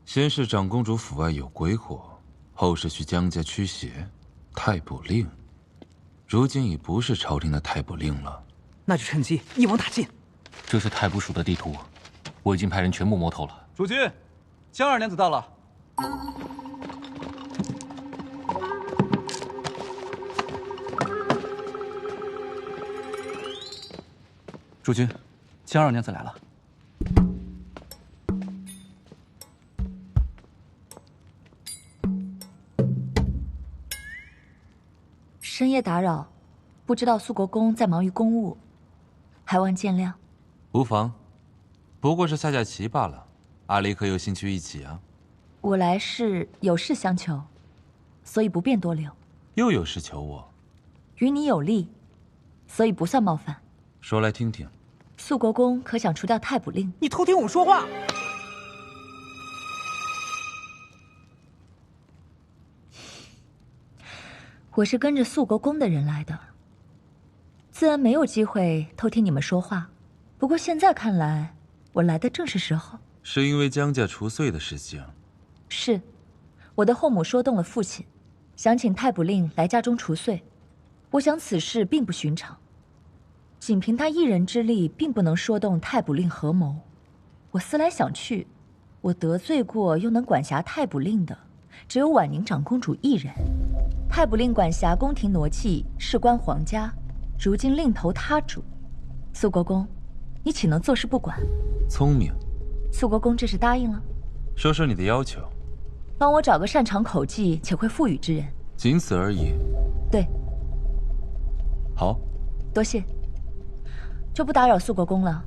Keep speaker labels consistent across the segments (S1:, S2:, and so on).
S1: 先是长公主府外有鬼火，后是去江家驱邪，太卜令，如今已不是朝廷的太卜令了。
S2: 那就趁机一网打尽。
S3: 这是太卜署的地图，我已经派人全部摸透了。
S4: 主君，江二娘子到了。主君，江二娘子来了。
S5: 深夜打扰，不知道肃国公在忙于公务，还望见谅。
S1: 无妨，不过是下下棋罢了。阿离可有兴趣一起啊？
S5: 我来是有事相求，所以不便多留。
S1: 又有事求我？
S5: 与你有利，所以不算冒犯。
S1: 说来听听。
S5: 肃国公可想除掉太卜令？
S2: 你偷听我说话！
S5: 我是跟着肃国公的人来的，自然没有机会偷听你们说话。不过现在看来，我来的正是时候。
S1: 是因为江家除岁的事情？
S5: 是，我的后母说动了父亲，想请太卜令来家中除岁。我想此事并不寻常，仅凭他一人之力，并不能说动太卜令合谋。我思来想去，我得罪过又能管辖太卜令的，只有婉宁长公主一人。太卜令管辖宫廷傩妓，事关皇家，如今另投他主。肃国公，你岂能坐视不管？
S1: 聪明。
S5: 肃国公这是答应了？
S1: 说说你的要求。
S5: 帮我找个擅长口技且会腹语之人。
S1: 仅此而已。
S5: 对。
S1: 好，
S5: 多谢。就不打扰肃国公了，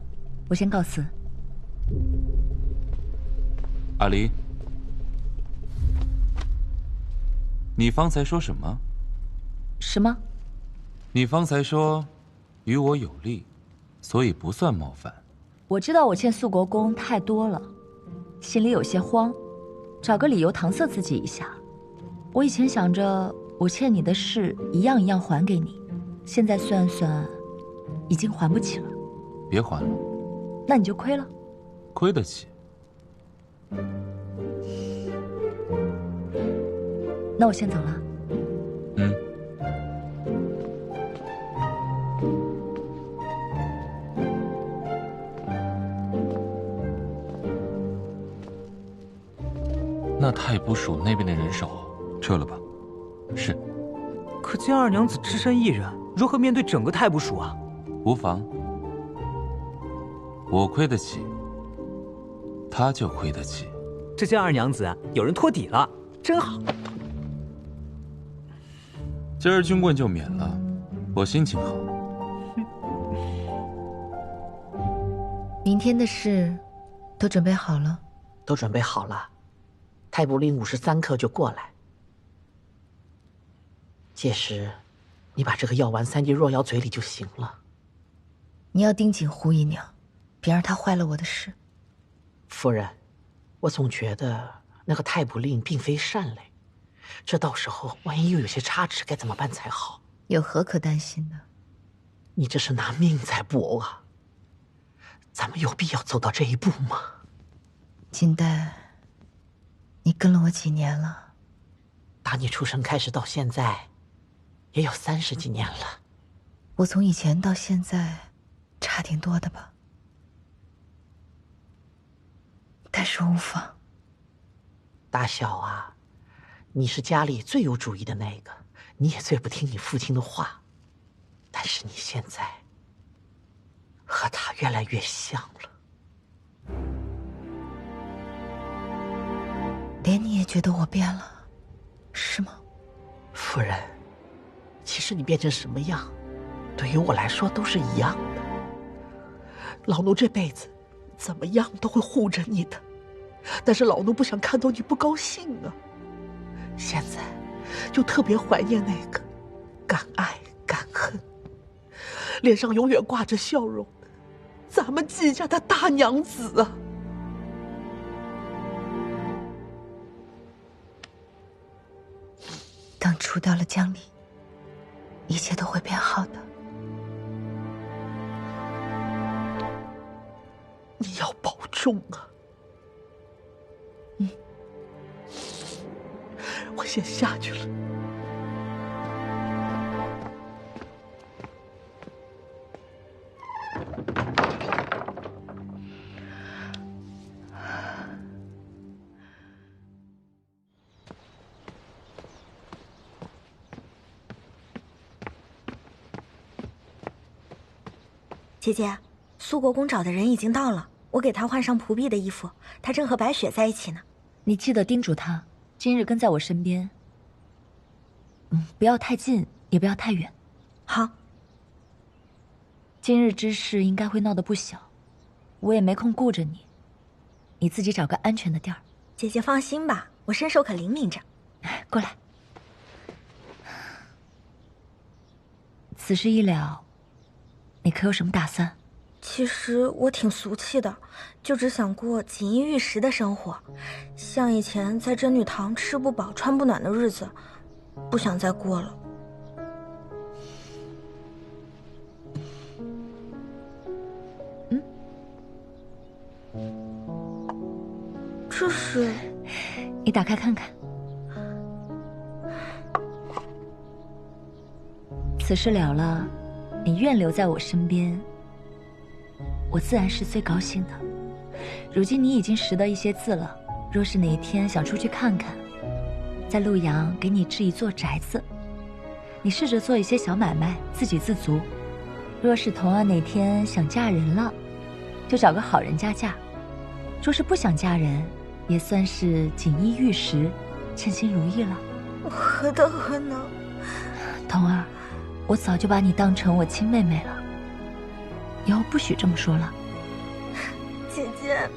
S5: 我先告辞。
S1: 阿离，你方才说什么？
S5: 什么？
S1: 你方才说与我有利，所以不算冒犯。
S5: 我知道我欠肃国公太多了，心里有些慌，找个理由搪塞自己一下。我以前想着我欠你的事一样一样还给你，现在算算，已经还不起了。
S1: 别还了。
S5: 那你就亏了。
S1: 亏得起。
S5: 那我先走了。
S1: 嗯。
S3: 那太卜署那边的人手
S1: 撤了吧。
S3: 是。
S2: 可江二娘子只身一人，如何面对整个太卜署啊？
S1: 无妨，我亏得起，他就亏得起。
S2: 这江二娘子有人托底了，真好。
S1: 今儿军棍就免了，我心情好。
S5: 明天的事都准备好了？
S6: 都准备好了。太卜令53刻就过来，届时你把这个药丸塞进若瑶嘴里就行了。
S5: 你要盯紧胡姨娘，别让她坏了我的事。
S6: 夫人，我总觉得那个太卜令并非善类，这到时候万一又有些差池，该怎么办才好？
S5: 有何可担心的？
S6: 你这是拿命在搏啊！咱们有必要走到这一步吗？
S5: 金丹，你跟了我几年了？
S6: 打你出生开始到现在，也有30几年了。
S5: 我从以前到现在，差挺多的吧？但是无妨。
S6: 大小啊，你是家里最有主意的那个，你也最不听你父亲的话。但是你现在和他越来越像了。
S5: 连你也觉得我变了，是吗？
S6: 夫人，其实你变成什么样，对于我来说都是一样的。老奴这辈子怎么样都会护着你的，但是老奴不想看到你不高兴啊。现在就特别怀念那个敢爱敢恨，脸上永远挂着笑容的咱们季家的大娘子啊。
S5: 等除掉了江离，一切都会变好的。
S6: 你要保重啊。我先下去了。
S7: 姐姐，苏国公找的人已经到了，我给他换上仆婢的衣服，他正和白雪在一起呢。
S5: 你记得叮嘱他，今日跟在我身边。不要太近，也不要太远。
S7: 好。
S5: 今日之事应该会闹得不小，我也没空顾着你，你自己找个安全的地儿。
S7: 姐姐放心吧，我身手可灵敏着。
S5: 过来。此事一了，你可有什么打算？
S7: 其实我挺俗气的，就只想过锦衣玉食的生活，像以前在真女堂吃不饱穿不暖的日子，不想再过了。这是……
S5: 你打开看看。此事了了，你愿留在我身边，我自然是最高兴的。如今你已经识得一些字了，若是哪一天想出去看看，在陆阳给你置一座宅子，你试着做一些小买卖，自给自足。若是童儿哪天想嫁人了，就找个好人家嫁；若是不想嫁人，也算是锦衣玉食，称心如意了。
S7: 何德何能？
S5: 童儿，我早就把你当成我亲妹妹了，以后不许这么说了。
S7: 姐姐，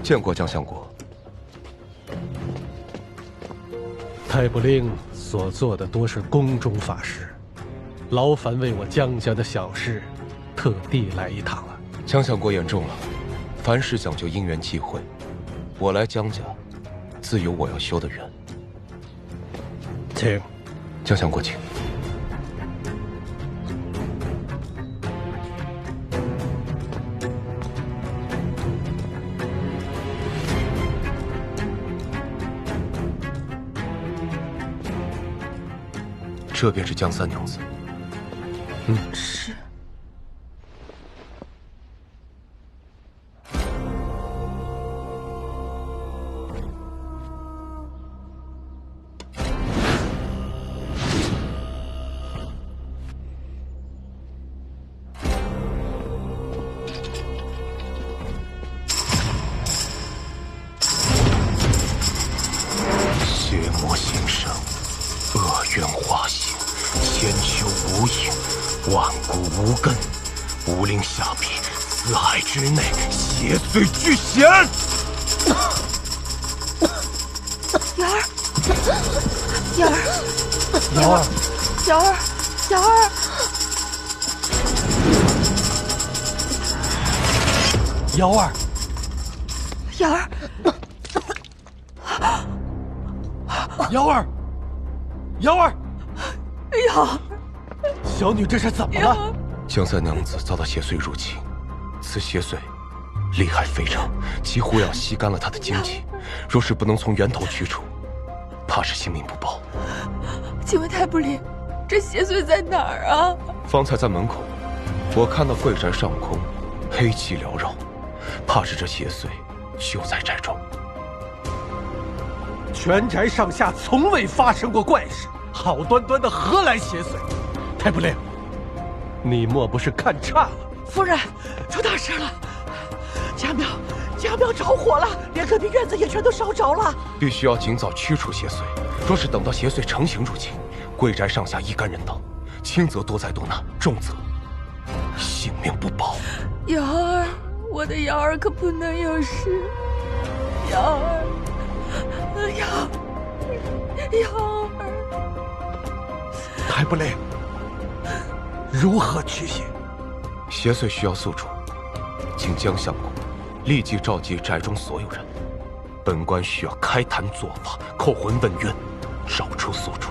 S8: 见过江相国。
S9: 太卜令所做的多是宫中法事，劳烦为我江家的小事，特地来一趟了。
S8: 江相国言重了，凡事讲究因缘际会，我来江家，自有我要修的缘。
S9: 请，
S8: 江相国请。这便是江三娘子。
S7: 是。
S8: 邪魔心生，恶缘化形，千秋无影，万古无根，无灵下笔，四海之内，邪祟俱显。
S7: 瑶儿，瑶儿，
S9: 瑶儿，
S7: 瑶儿，瑶儿，
S9: 瑶儿，
S7: 瑶儿，
S9: 瑶儿，瑶儿，
S7: 瑶，
S9: 小女这是怎么了？
S8: 江三娘子遭到邪祟入侵，此邪祟厉害非常，几乎要吸干了她的精气。若是不能从源头驱除，怕是性命不保。
S7: 请问太卜令，这邪祟在哪儿啊？
S8: 方才在门口，我看到贵宅上空黑气缭绕，怕是这邪祟就在宅中。
S9: 全宅上下从未发生过怪事，好端端的何来邪祟？太卜令，你莫不是看差了？
S6: 夫人，出大事了！家庙着火了，连隔壁院子也全都烧着了。
S8: 必须要尽早驱除邪祟。若是等到邪祟成型入侵，贵宅上下一干人等，轻则多灾多难，重则性命不保。
S7: 瑶儿，我的瑶儿可不能有事。瑶儿，瑶儿。
S9: 太不灵，如何驱邪？
S8: 邪祟需要宿主，请江相公立即召集寨中所有人。本官需要开坛做法，扣魂问冤，找出宿主。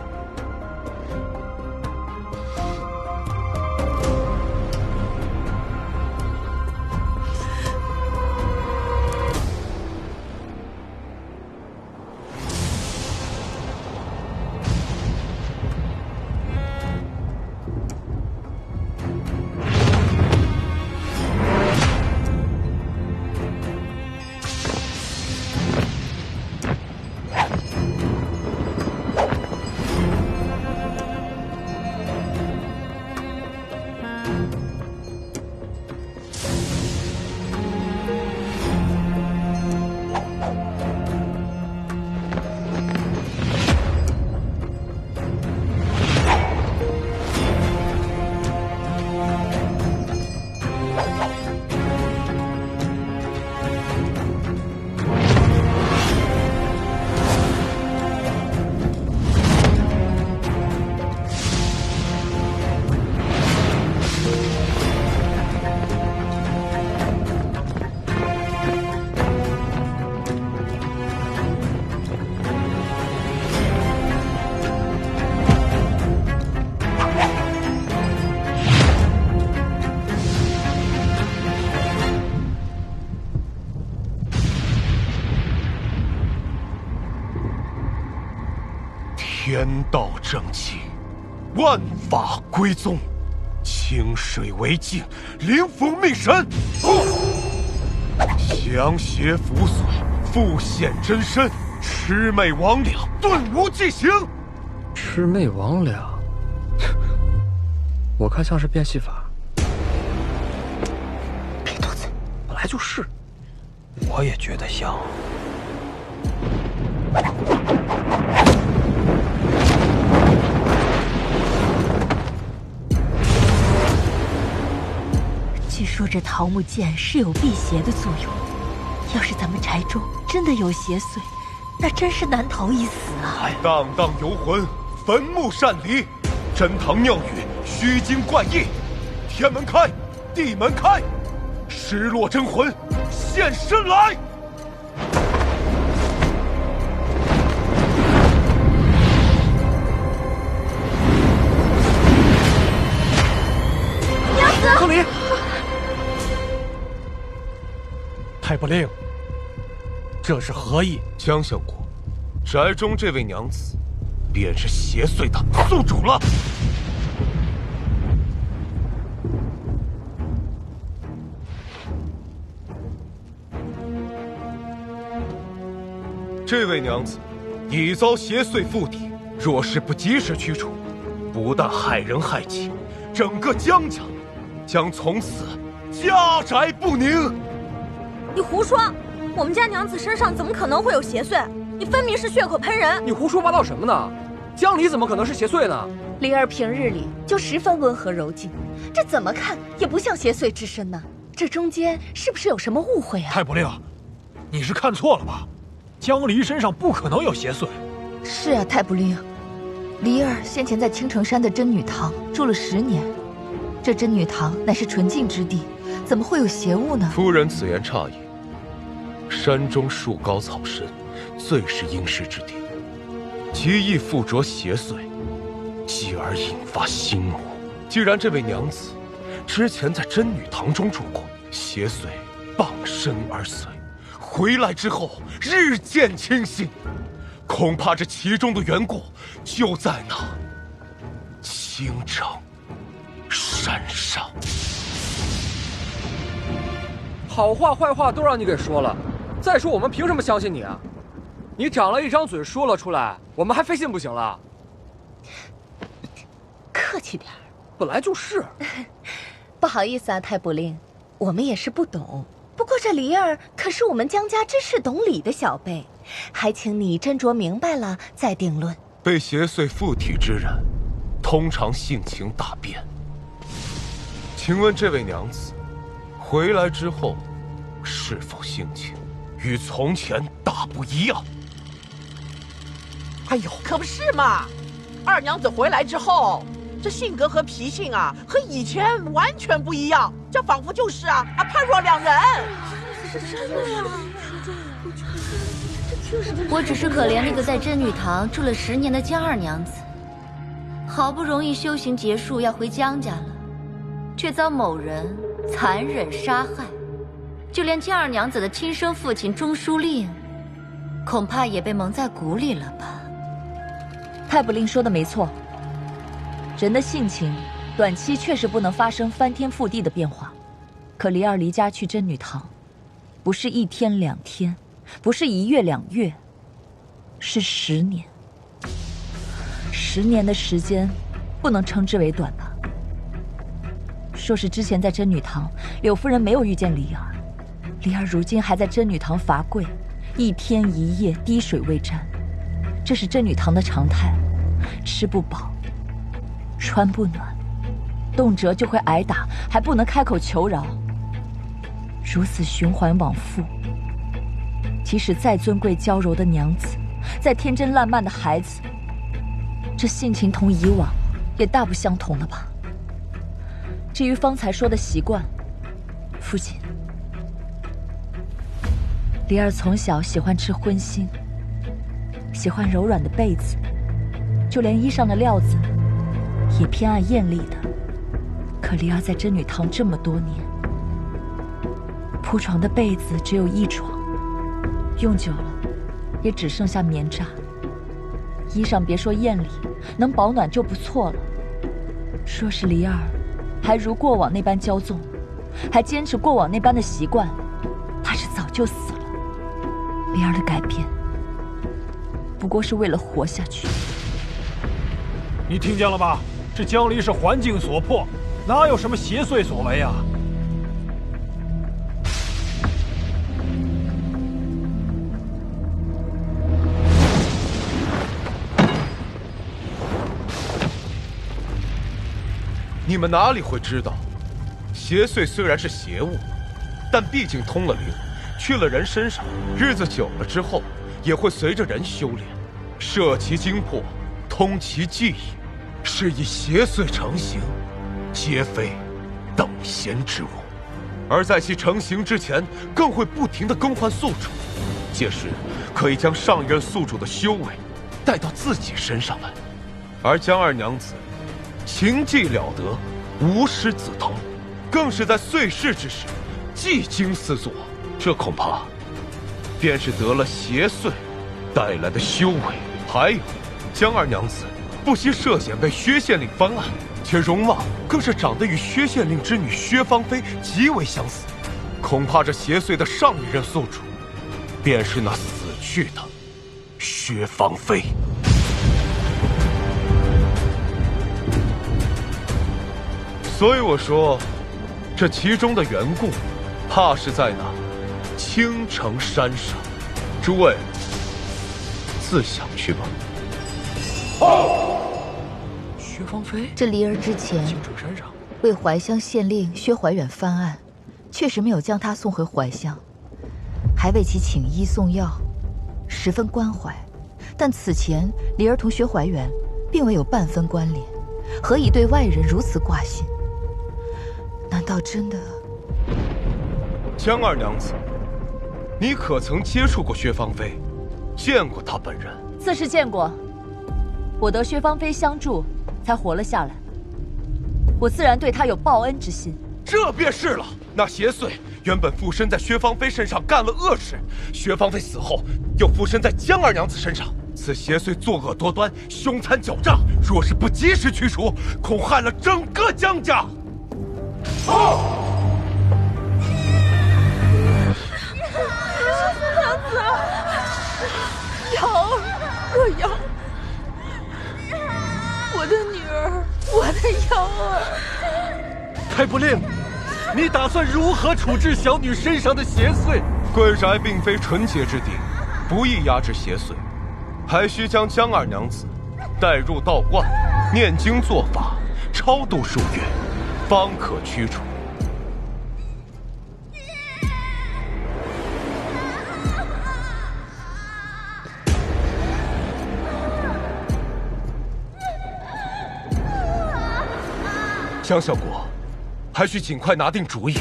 S8: 天道正气，万法归宗，清水为镜，灵符密神。降邪伏损，复现真身，魑魅魍魉顿无忌形。
S10: 魑魅魍魉，我看像是变戏法。
S6: 别多嘴，
S10: 本来就是。
S2: 我也觉得像。
S11: 据说这桃木剑是有辟邪的作用，要是咱们寨中真的有邪祟，那真是难逃一死啊！
S8: 荡荡游魂，坟墓擅离，真堂庙宇虚惊怪异，天门开，地门开，失落真魂现身来！
S7: 娘子，
S9: 凤离，太不令，这是何意？
S8: 江相国，宅中这位娘子，便是邪祟的宿主了。这位娘子已遭邪祟附体，若是不及时驱除，不但害人害己，整个江家将从此家宅不宁。
S7: 你胡说！我们家娘子身上怎么可能会有邪祟？你分明是血口喷人！
S10: 你胡说八道什么呢？江离怎么可能是邪祟呢？
S11: 离儿平日里就十分温和柔静，这怎么看也不像邪祟之身呢。这中间是不是有什么误会啊？
S2: 太不令，你是看错了吧？江离身上不可能有邪祟。
S11: 是啊，太不令，离儿先前在青城山的真女堂住了10年，这真女堂乃是纯净之地，怎么会有邪物呢？
S8: 夫人此言差矣。山中树高草深，最是阴湿之地，极易附着邪祟，继而引发心魔。既然这位娘子之前在真女堂中住过，邪祟傍身而随，回来之后日渐清醒，恐怕这其中的缘故就在那青城山上。
S10: 好话坏话都让你给说了，再说我们凭什么相信你啊？你长了一张嘴说了出来，我们还非信不行了。
S11: 客气点儿，
S10: 本来就是。
S11: 不好意思啊，太不令，我们也是不懂。不过这离儿可是我们江家知识懂礼的小辈，还请你斟酌明白了再定论。
S8: 被邪祟附体之人，通常性情大变。请问这位娘子，回来之后，是否性情与从前大不一样？
S6: 哎呦，可不是嘛！二娘子回来之后，这性格和脾性啊，和以前完全不一样，这仿佛就是判若两人。
S7: 是真的呀！
S12: 我只是可怜那个在真女堂住了10年的江二娘子，好不容易修行结束要回江家了，却遭某人残忍杀害，就连江二娘子的亲生父亲钟书令，恐怕也被蒙在鼓里了吧。
S5: 太卜令说的没错，人的性情短期确实不能发生翻天覆地的变化，可离儿离家去真女堂，不是1天2天，不是1月2月，是10年。10年的时间，不能称之为短吧？说是之前在真女堂，柳夫人没有遇见离儿，离儿如今还在真女堂罚跪，1天1夜滴水未沾，这是真女堂的常态，吃不饱，穿不暖，动辄就会挨打，还不能开口求饶，如此循环往复。即使再尊贵娇柔的娘子，再天真烂漫的孩子，这性情同以往也大不相同了吧？至于方才说的习惯，父亲，离儿从小喜欢吃荤腥，喜欢柔软的被子，就连衣上的料子也偏爱艳丽的。可离儿在真女堂这么多年，铺床的被子只有1床，用久了也只剩下棉渣。衣裳别说艳丽，能保暖就不错了。说是离儿还如过往那般骄纵，还坚持过往那般的习惯，他是早就死了。离儿的改变，不过是为了活下去。
S13: 你听见了吧？这江离是环境所迫，哪有什么邪祟所为啊？
S8: 你们哪里会知道，邪祟虽然是邪物，但毕竟通了灵，去了人身上，日子久了之后，也会随着人修炼，摄其精魄，通其记忆，是以邪祟成形，皆非等闲之物。而在其成形之前，更会不停地更换宿主，届时可以将上一任宿主的修为带到自己身上来。而江二娘子情技了得，无师自通，更是在岁逝之时技惊四座，这恐怕便是得了邪祟带来的修为。还有，江二娘子不惜涉险为薛县令翻案，且容貌更是长得与薛县令之女薛芳菲极为相似，恐怕这邪祟的上一任宿主便是那死去的薛芳菲。所以我说，这其中的缘故，怕是在那青城山上。诸位，自想去吧。
S6: 薛芳菲，
S12: 这离儿之前为怀乡县令薛怀远翻案，确实没有将他送回怀乡，还为其请医送药，十分关怀。但此前离儿同薛怀远并未有半分关联，何以对外人如此挂心？难道真的？
S8: 江二娘子，你可曾接触过薛芳菲，见过她本人？
S5: 自是见过，我得薛芳菲相助，才活了下来。我自然对她有报恩之心。
S8: 这便是了。那邪祟原本附身在薛芳菲身上干了恶事，薛芳菲死后又附身在江二娘子身上。此邪祟作恶多端，凶残狡诈，若是不及时驱除，恐害了整个江家。
S6: 娘子，瑶儿，若瑶，我的女儿，我的瑶儿。
S13: 太卜令，你打算如何处置小女身上的邪祟？
S8: 贵宅并非纯洁之地，不易压制邪祟，还需将江二娘子带入道观，念经做法，超度数月，方可驱除。江小国，还需尽快拿定主意。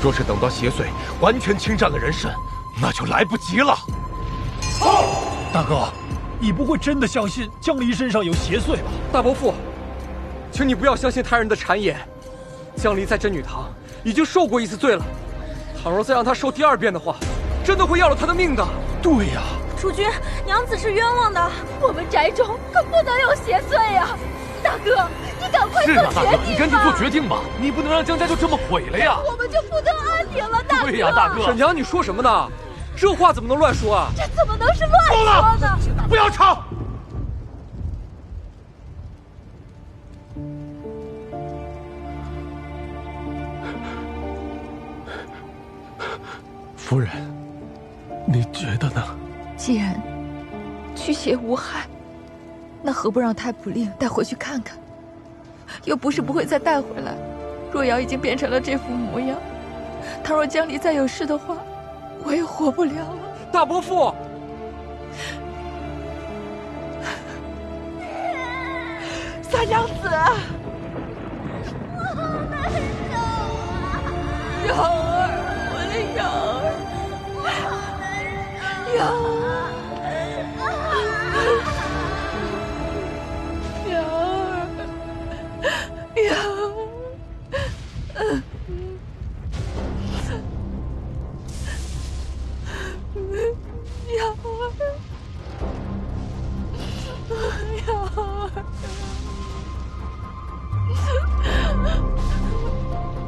S8: 若是等到邪祟完全侵占了人参，那就来不及了。
S13: 大哥，你不会真的相信江离身上有邪祟吧？
S10: 大伯父，请你不要相信他人的谗言。江离在真女堂已经受过一次罪了，倘若再让他受第2遍的话，真的会要了他的命的。
S13: 对呀，
S7: 主君，娘子是冤枉的。
S11: 我们宅中可不能有邪祟呀！大哥，你赶快做决定吧！
S3: 大哥，你赶紧做决定吧！你不能让江家就这么毁了呀！
S11: 我们就不得安宁了，大哥。
S3: 对呀，大哥。
S10: 沈娘，你说什么呢？这话怎么能乱说啊？
S11: 这怎么能是乱说呢？
S8: 不要吵！
S9: 夫人，你觉得呢？
S12: 既然驱邪无害，那何不让太卜令带回去看看？又不是不会再带回来。若瑶已经变成了这副模样，倘若江离再有事的话，我也活不了了。
S10: 大伯父，
S6: 三娘子，
S11: 瑶儿，我的瑶儿，瑶儿，瑶儿，瑶儿。瑶儿，瑶儿，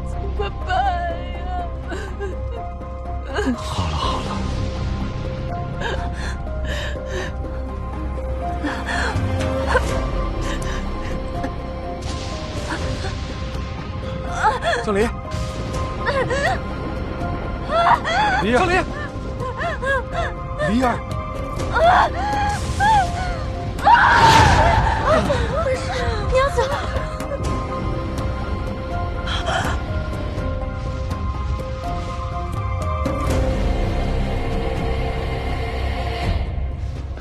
S11: 怎么办呀？
S9: 好了好了，
S10: 江离，离江离。离儿，
S7: 娘子，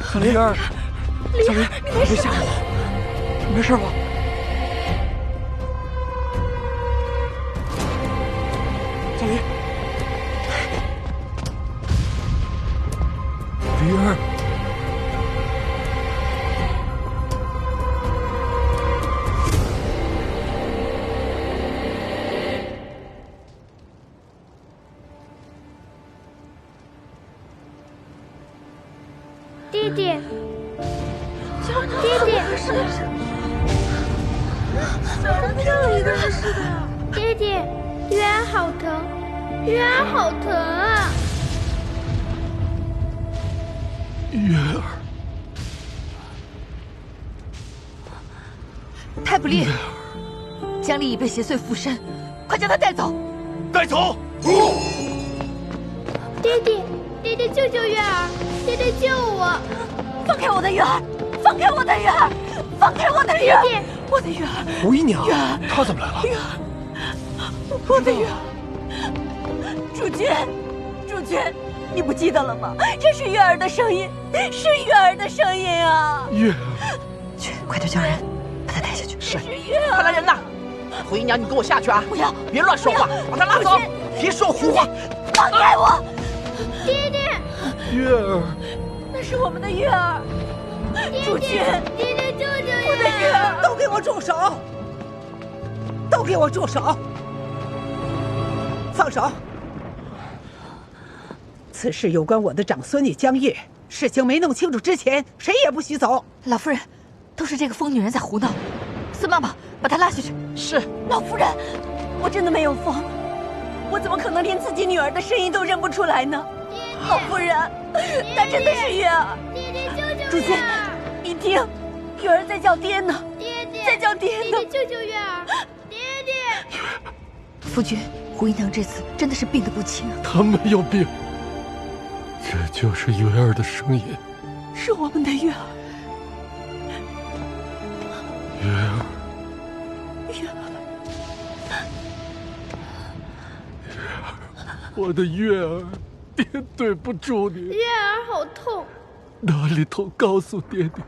S10: 小离儿，小离，你别吓我，你没事吧？小离。离儿，
S14: 弟弟，弟弟，怎么这么一个人似的？弟弟，月儿好疼，月儿好疼啊！
S9: 月儿，
S12: 太卜令，江离已被邪祟附身，快将他带走！
S8: 带走！
S14: 弟弟，弟弟，救救月儿！弟弟救我！
S11: 放开我的月儿！放开我的月儿！放开我的月儿！我的月儿！
S8: 吴姨娘，
S11: 月儿，
S8: 她怎么来了？
S11: 月儿，我的月儿！主君，主君。你不记得了吗？这是月儿的声音，是月儿的声音啊！
S9: 月儿，
S12: 去，快点叫人把他带下去。
S6: 是，
S11: 月儿，
S6: 快来人呐！胡姨娘，你跟我下去啊！
S11: 不要，
S6: 别乱说话，把他拉走，别说胡话！
S11: 放开我！
S14: 弟弟，
S9: 月儿，
S11: 那是我们的月儿！主君，
S14: 弟弟，救救
S11: 我的月儿！
S6: 都给我住手！都给我住手！放手！此事有关我的长孙女江月，事情没弄清楚之前，谁也不许走。
S12: 老夫人，都是这个疯女人在胡闹。孙妈妈，把她拉下去。
S6: 是。
S11: 老夫人，我真的没有疯，我怎么可能连自己女儿的声音都认不出来呢？老夫人，她真的是月儿。
S14: 弟弟，救救
S11: 主君，你听，月儿在叫爹呢，在叫爹呢。
S14: 弟弟，救救月儿！爹爹。
S12: 夫君，胡姨娘这次真的是病得不轻啊。
S9: 她没有病。这就是月儿的声音，
S11: 是我们的月儿，
S9: 月儿，
S11: 月儿，
S9: 月儿，我的月儿，爹对不住你。
S14: 月儿好痛，
S9: 哪里痛？告诉爹爹。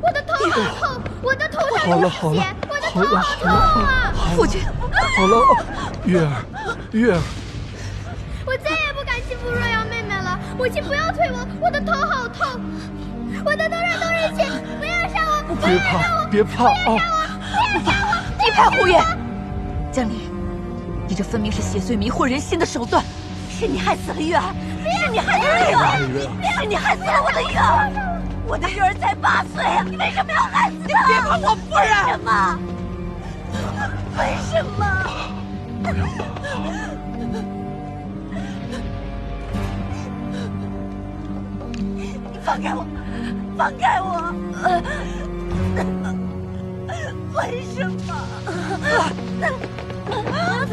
S14: 我的头好痛，我的头上有血，我的头好痛啊！
S12: 父亲，
S8: 好了，月儿，月儿，
S14: 我再也不敢欺负若瑶妹妹了。母亲不要推我，我的头好痛，我的头上都是血，不要杀我！
S8: 别怕，别怕啊！
S12: 低派胡言！江离，你这分明是邪祟迷惑人心的手段，是你害死了月儿，是你害死了月儿，是你害死了我的月儿！我的月儿才8岁啊，你为什么要害死她？
S6: 别怕我夫人！
S12: 为什么？为什么？
S8: 不要怕。
S12: 你放开我！放开我！为什么？娘子，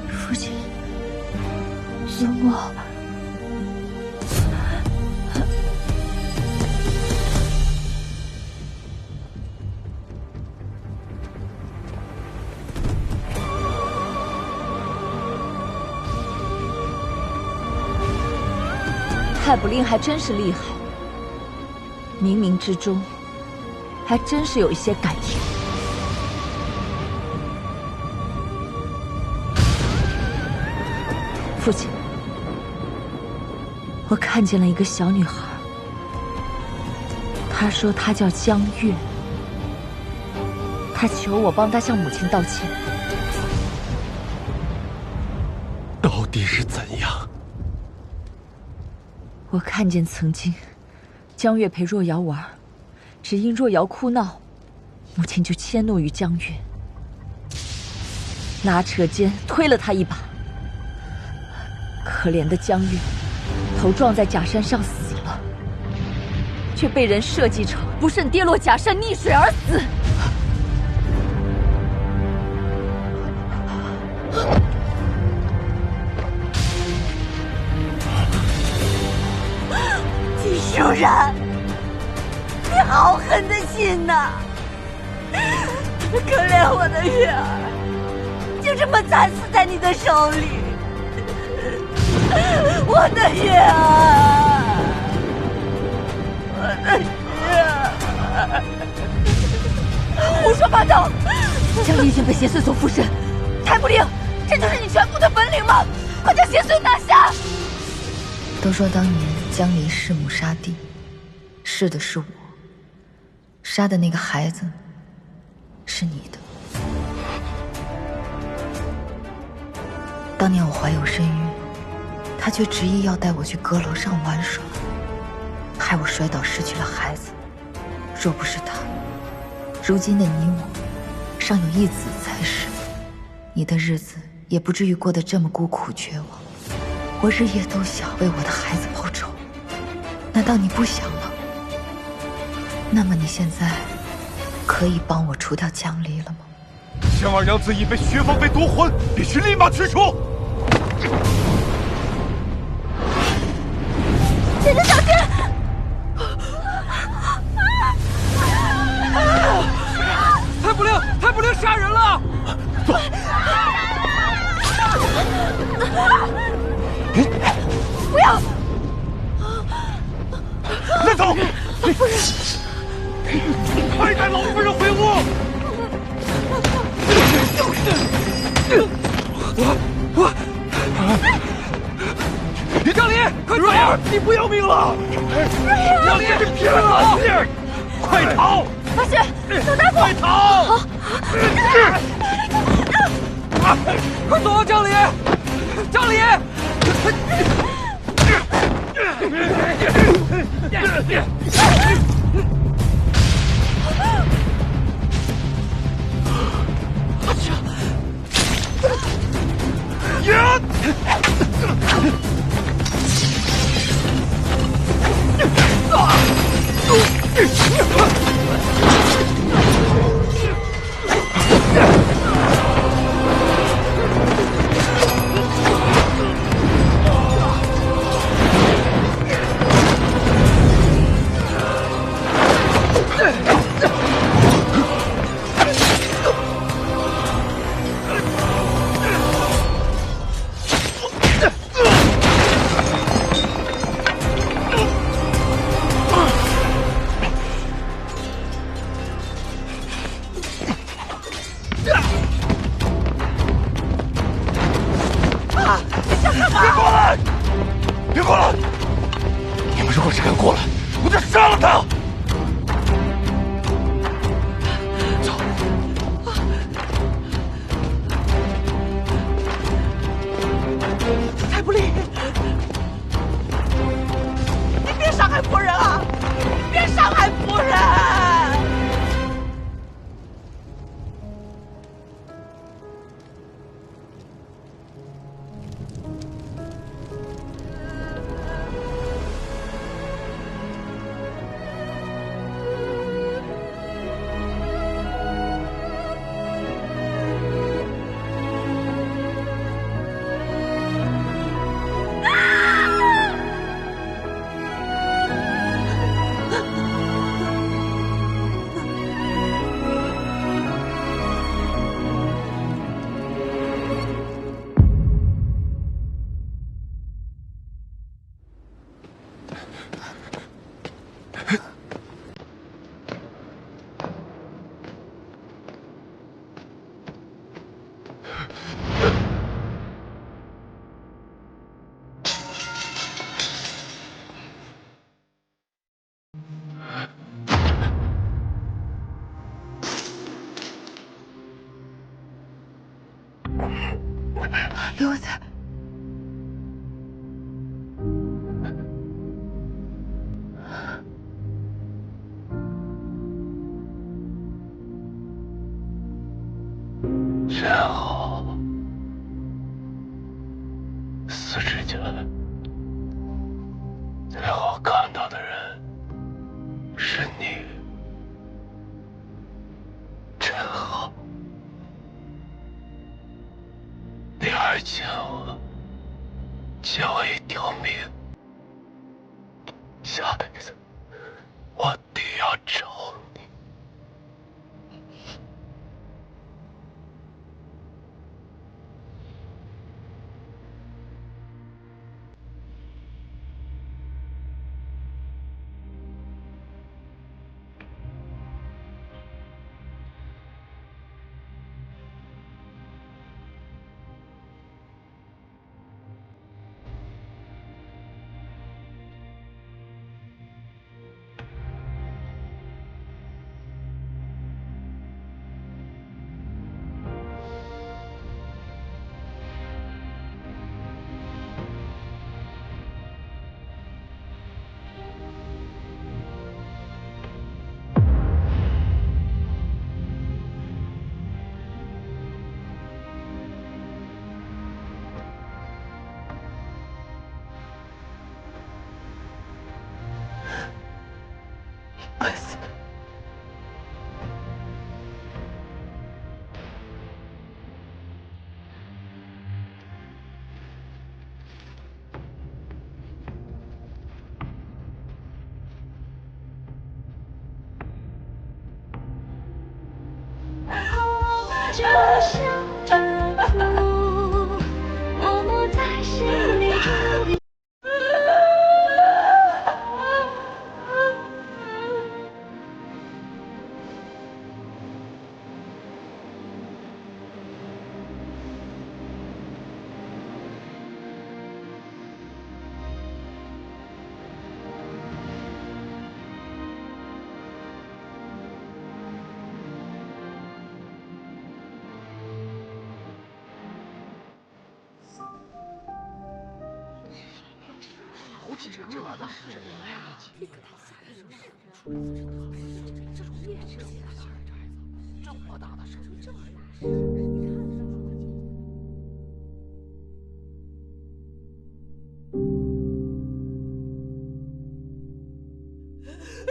S5: 父亲，苏沫。太卜令还真是厉害，冥冥之中，还真是有一些感情。父亲，我看见了一个小女孩，她说她叫江月，她求我帮她向母亲道歉。
S8: 到底是怎样？
S5: 我看见曾经，江月陪若瑶玩，只因若瑶哭闹，母亲就迁怒于江月，拉扯间推了她一把。可怜的江月，头撞在假山上死了，却被人设计成不慎跌落假山溺水而死。
S12: 季舒然，你好狠的心呐！可怜我的月儿，就这么惨死在你的手里。我的月儿，我的月儿！胡说八道！江离已经被邪祟所附身，太卜令，这就是你全部的本领吗？快将邪祟拿下！
S15: 都说当年江离弑母杀弟，弑的是我，杀的那个孩子是你的。当年我怀有身孕，他却执意要带我去阁楼上玩耍，害我摔倒失去了孩子。若不是他，如今的你我尚有一子才是，你的日子也不至于过得这么孤苦绝望。我日夜都想为我的孩子报仇，难道你不想吗？那么你现在可以帮我除掉江离了吗？
S8: 江二娘子已被薛芳妃夺魂，必须立马去除。
S12: 姐姐小心！
S10: 太卜令，太卜令杀人了！
S8: 走。
S12: 不要！
S8: 慢走！
S12: 夫人，
S8: 快带老夫人回屋！
S10: 江离，快走！
S8: 你不要命了！
S10: 江离，
S8: 你别了！快逃！
S12: 阿雪，小大夫，
S8: 快逃！
S12: 好。
S10: 快走啊，江离！江离！
S6: 啊！你想干嘛？
S8: 别过来！别过来！你们如果只敢过来，我就杀了他！走。
S6: 太不利！你别伤害夫人啊！你别伤害夫人！
S15: 刘在，
S8: 真好，死之前最好看到的人是你，真好。你还欠我一条命，下辈子我定要找你。
S14: 就像这幅默默在心里伫立。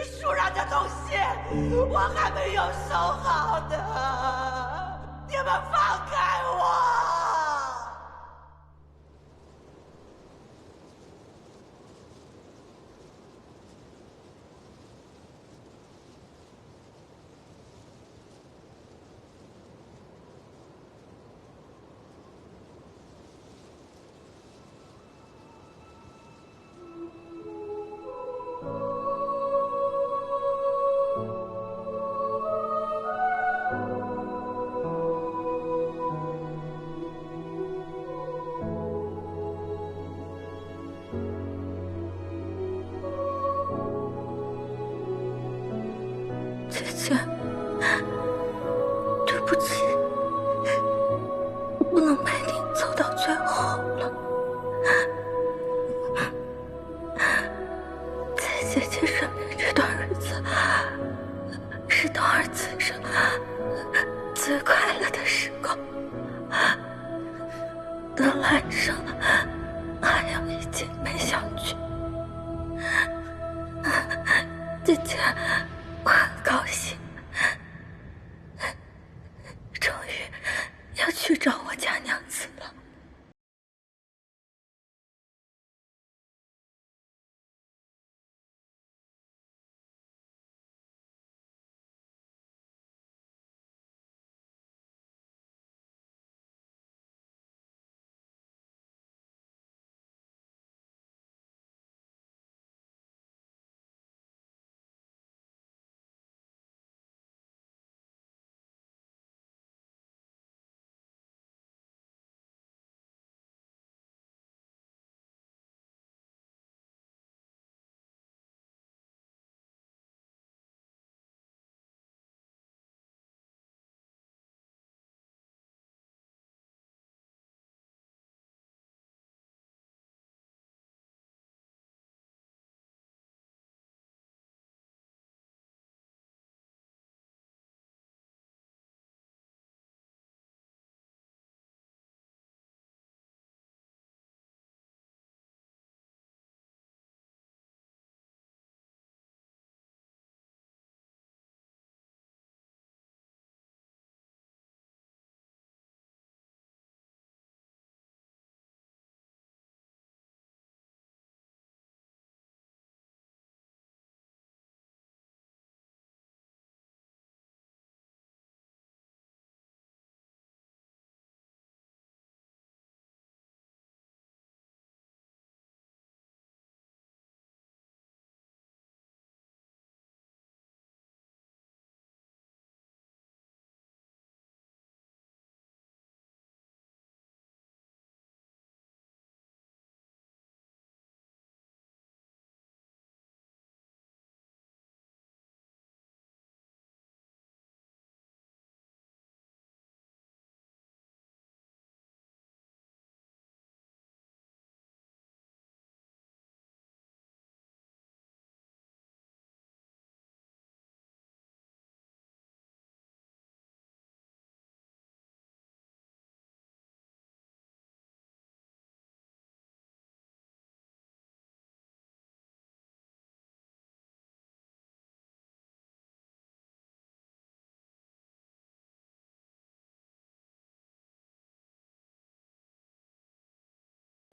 S6: 树上的东西我还没有收好呢，你们放开我！
S7: 歉，对不起，不能陪你走到最后了。在姐姐身边这段日子，是冬儿此生最快乐的时光。等来生还要一起陪小菊，姐姐，我很高兴，终于要去找我家娘子了。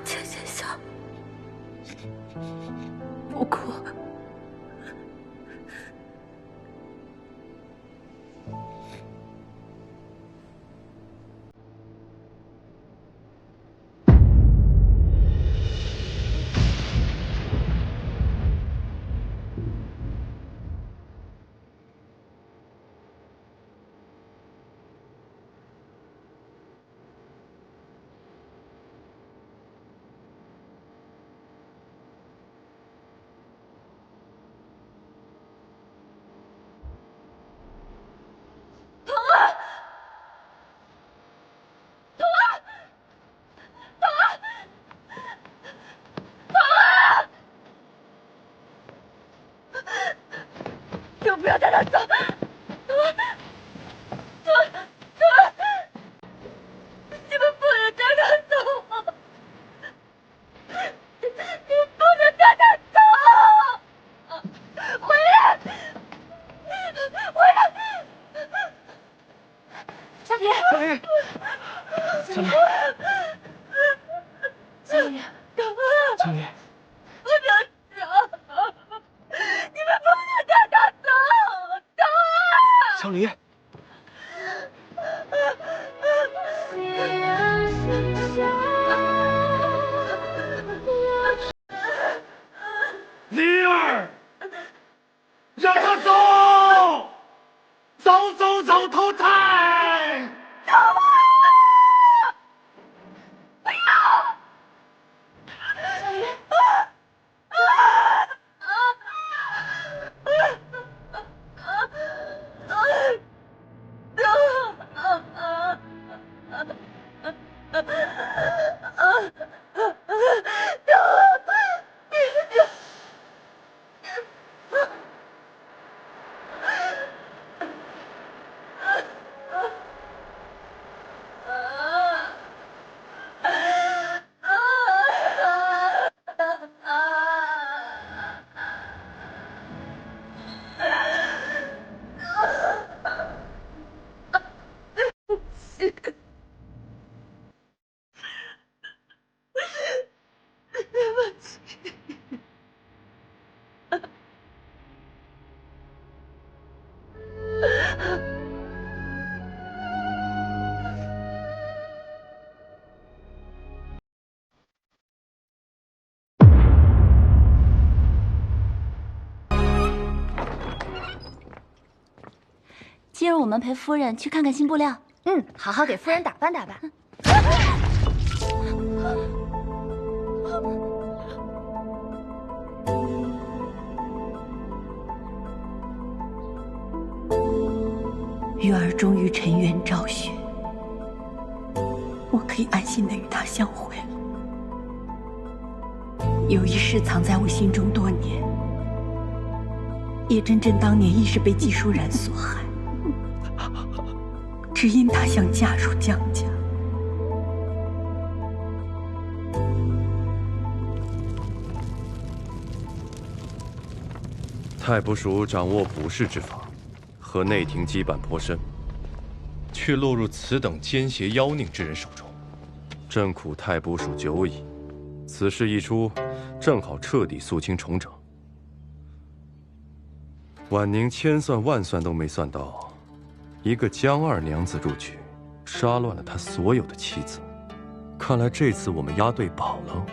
S7: 姐姐笑，不哭。
S14: 就不要带他走，你们不能带他走，你不能带他走，回来，回来，小李，小李，小李，小李，小李。
S10: 小李，
S13: 李儿，让他走，走，投胎！
S14: 走吧！不要！小李，
S16: 今儿我们陪夫人去看看新布料。
S11: 嗯，好好给夫人打扮打扮。
S17: 玉儿终于沉冤昭雪，我可以安心的与她相会了。有一事藏在我心中多年，叶真真当年亦是被季舒然所害，只因她想嫁入江家。
S8: 太卜署掌握卜筮之法，和内廷羁绊颇深，却落入此等奸邪妖佞之人手中，朕苦太卜署久矣。此事一出，正好彻底肃清重整。婉宁千算万算都没算到，一个江二娘子入局，杀乱了他所有的妻子。看来这次我们押对宝了。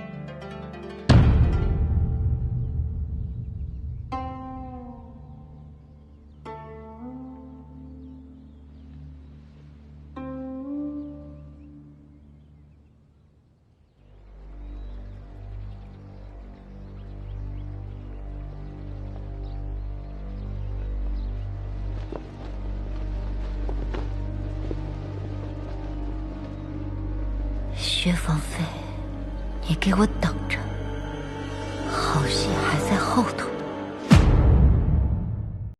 S17: 薛芳菲，你给我等着，好戏还在后头。